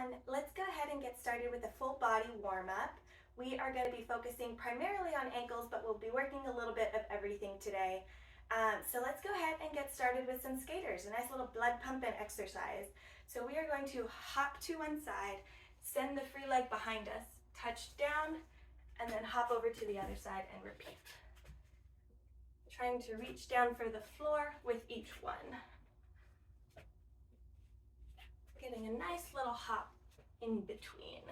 everyone. Let's go ahead and get started with a full body warm-up. We are going to be focusing primarily on ankles, but we'll be working a little bit of everything today. So let's go ahead and get started with some skaters, a nice little blood pumping exercise. So we are going to hop to one side, send the free leg behind us, touch down, and then hop over to the other side and repeat. Trying to reach down for the floor with each one. Getting a nice little hop in between.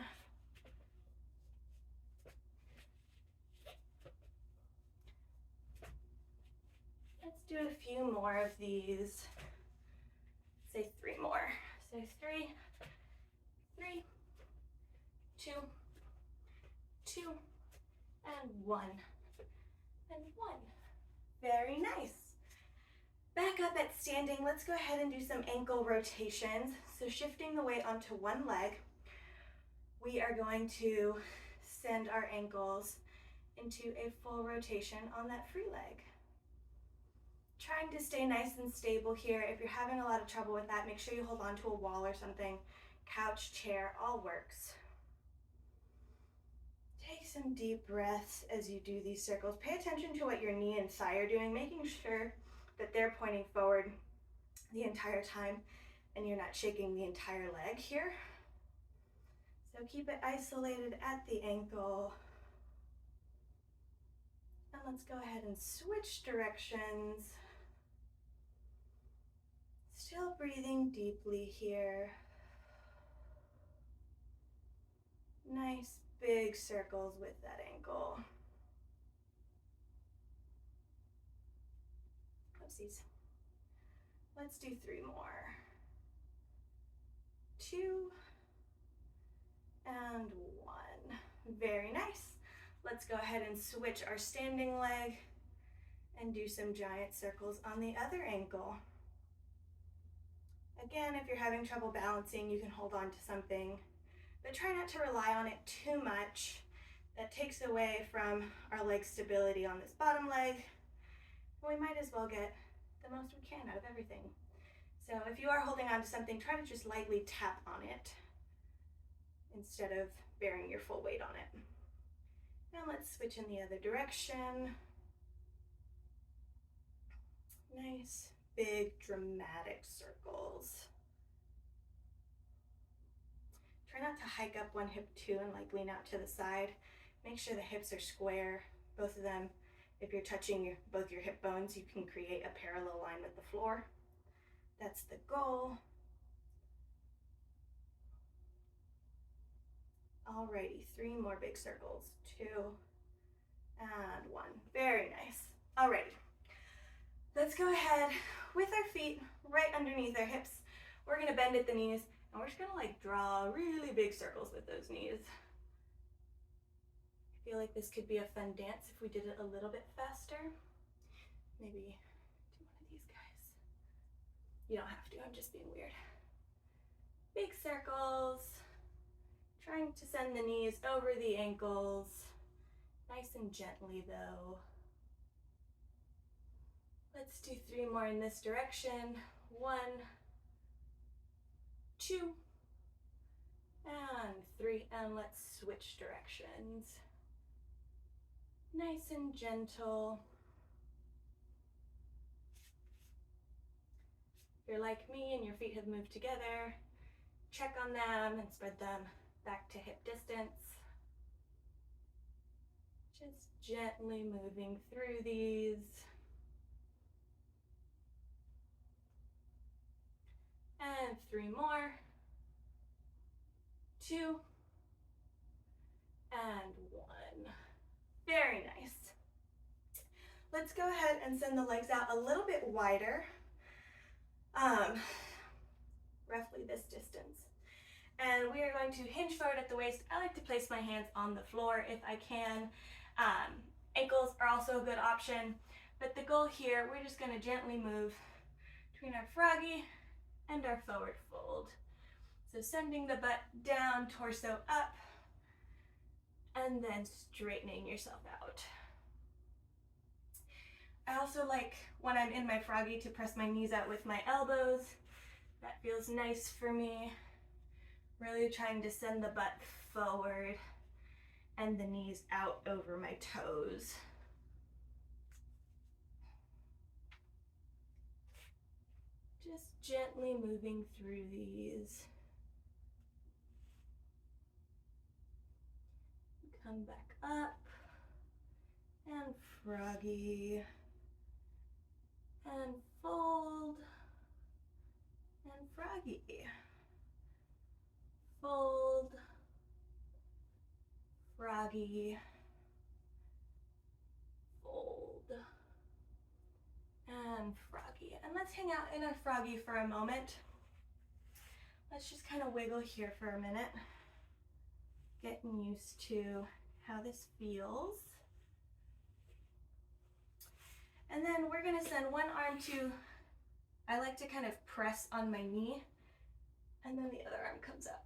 Let's do a few more of these. Say 3 more. So 3, 3, 2, 2, and 1, and 1. Very nice. Back up at standing, let's go ahead and do some ankle rotations. So shifting the weight onto one leg, we are going to send our ankles into a full rotation on that free leg. Trying to stay nice and stable here. If you're having a lot of trouble with that, make sure you hold on to a wall or something. Couch, chair, all works. Take some deep breaths as you do these circles. Pay attention to what your knee and thigh are doing, making sure that they're pointing forward the entire time and you're not shaking the entire leg here. So keep it isolated at the ankle. And let's go ahead and switch directions. Still breathing deeply here. Nice big circles with that ankle. Oopsies. Let's do 3 more. 2 and 1. Very nice. Let's go ahead and switch our standing leg and do some giant circles on the other ankle. Again, if you're having trouble balancing, you can hold on to something, but try not to rely on it too much. That takes away from our leg stability on this bottom leg. We might as well get the most we can out of everything. So if you are holding on to something, try to just lightly tap on it instead of bearing your full weight on it. Now let's switch in the other direction. Nice, big, dramatic circles. Try not to hike up one hip too and like lean out to the side. Make sure the hips are square, both of them. If you're touching both your hip bones, you can create a parallel line with the floor. That's the goal. Alrighty, 3 more big circles. 2 and 1. Very nice. Alrighty. Let's go ahead with our feet right underneath our hips. We're gonna bend at the knees and we're just gonna like draw really big circles with those knees. I feel like this could be a fun dance if we did it a little bit faster. Maybe do one of these guys. You don't have to, I'm just being weird. Big circles. Trying to send the knees over the ankles. Nice and gently though. Let's do 3 more in this direction. 1, 2, and 3, and let's switch directions. Nice and gentle. If you're like me and your feet have moved together, check on them and spread them back to hip distance. Just gently moving through these. And 3 more. 2 and 1. Very nice. Let's go ahead and send the legs out a little bit wider, roughly this distance. And we are going to hinge forward at the waist. I like to place my hands on the floor if I can. Ankles are also a good option, but the goal here, we're just going to gently move between our froggy and our forward fold. So sending the butt down, torso up, and then straightening yourself out. I also like when I'm in my froggy to press my knees out with my elbows. That feels nice for me. Really trying to send the butt forward and the knees out over my toes. Just gently moving through these. Come back up and froggy and fold and froggy. Fold, froggy, fold, and froggy. And let's hang out in a froggy for a moment. Let's just kind of wiggle here for a minute. Getting used to how this feels. And then we're gonna send one arm to, I like to kind of press on my knee, and then the other arm comes up.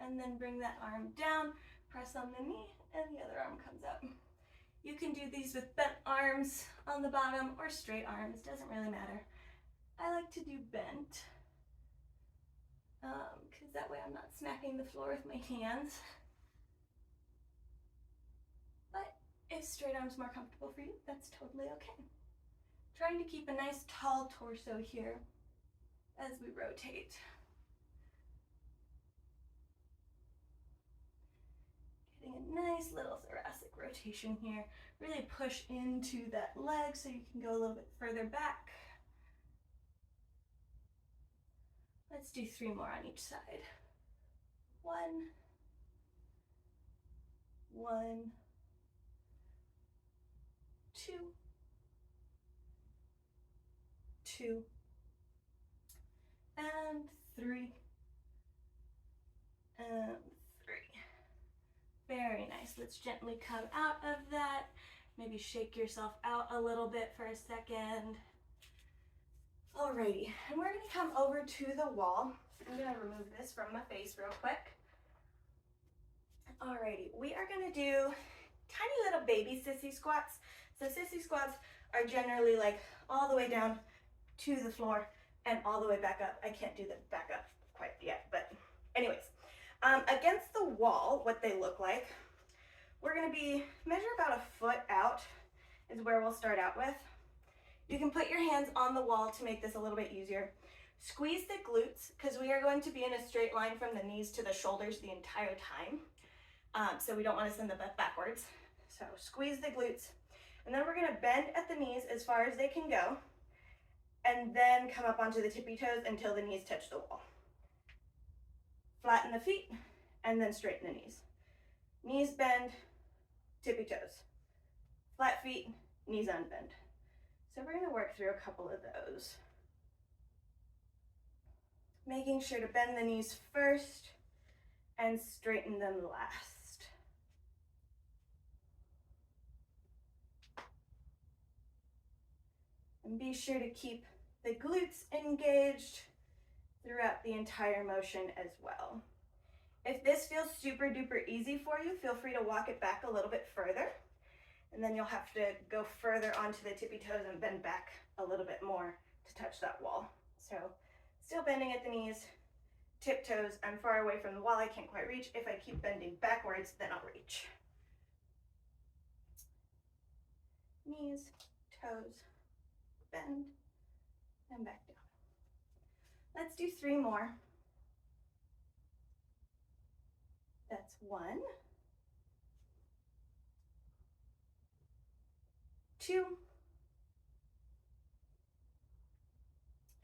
And then bring that arm down, press on the knee, and the other arm comes up. You can do these with bent arms on the bottom or straight arms, doesn't really matter. I like to do bent, because that way I'm not smacking the floor with my hands. But if straight arm's more comfortable for you, that's totally okay. Trying to keep a nice tall torso here as we rotate. Getting a nice little thoracic rotation here. Really push into that leg so you can go a little bit further back. Let's do 3 more on each side. 1, 2, 2, and 3, and 3. Very nice. Let's gently come out of that. Maybe shake yourself out a little bit for a second. Alrighty, and we're gonna come over to the wall. I'm gonna remove this from my face real quick. Alrighty, we are gonna do tiny little baby sissy squats. So sissy squats are generally like all the way down to the floor and all the way back up. I can't do the back up quite yet, but anyways. Against the wall, what they look like, we're gonna measure about a foot out is where we'll start out with. You can put your hands on the wall to make this a little bit easier. Squeeze the glutes, because we are going to be in a straight line from the knees to the shoulders the entire time. So we don't want to send the butt backwards. So squeeze the glutes. And then we're gonna bend at the knees as far as they can go, and then come up onto the tippy toes until the knees touch the wall. Flatten the feet, and then straighten the knees. Knees bend, tippy toes. Flat feet, knees unbend. So we're gonna work through a couple of those. Making sure to bend the knees first and straighten them last. And be sure to keep the glutes engaged throughout the entire motion as well. If this feels super duper easy for you, feel free to walk it back a little bit further, and then you'll have to go further onto the tippy toes and bend back a little bit more to touch that wall. So still bending at the knees, tiptoes. I'm far away from the wall, I can't quite reach. If I keep bending backwards, then I'll reach. Knees, toes, bend, and back down. Let's do 3 more. That's 1, 2,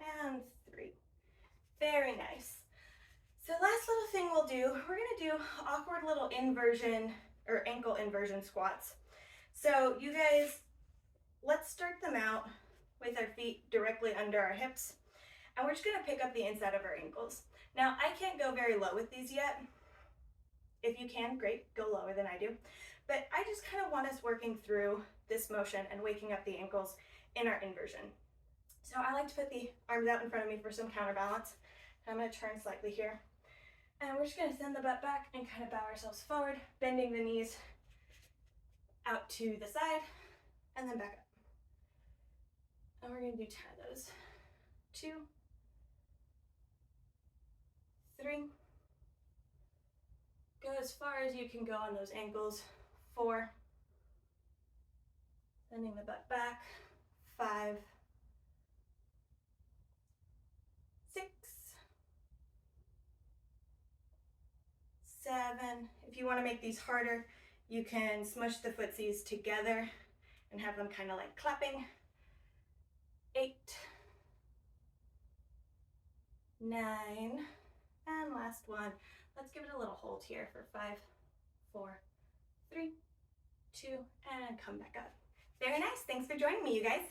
and 3. Very nice. So last little thing we'll do, we're gonna do awkward little inversion or ankle inversion squats. So you guys, let's start them out with our feet directly under our hips. And we're just gonna pick up the inside of our ankles. Now, I can't go very low with these yet. If you can, great, go lower than I do. But I just kind of want us working through this motion and waking up the ankles in our inversion. So I like to put the arms out in front of me for some counterbalance. I'm gonna turn slightly here. And we're just gonna send the butt back and kind of bow ourselves forward, bending the knees out to the side, and then back up. And we're gonna do 10 of those. 2, 3, as far as you can go on those ankles. 4, sending the butt back. 5, 6, 7. If you want to make these harder, you can smush the footsies together and have them kind of like clapping. 8, 9, and last one. Let's give it a little hold here for 5, 4, 3, 2, and come back up. Very nice. Thanks for joining me, you guys.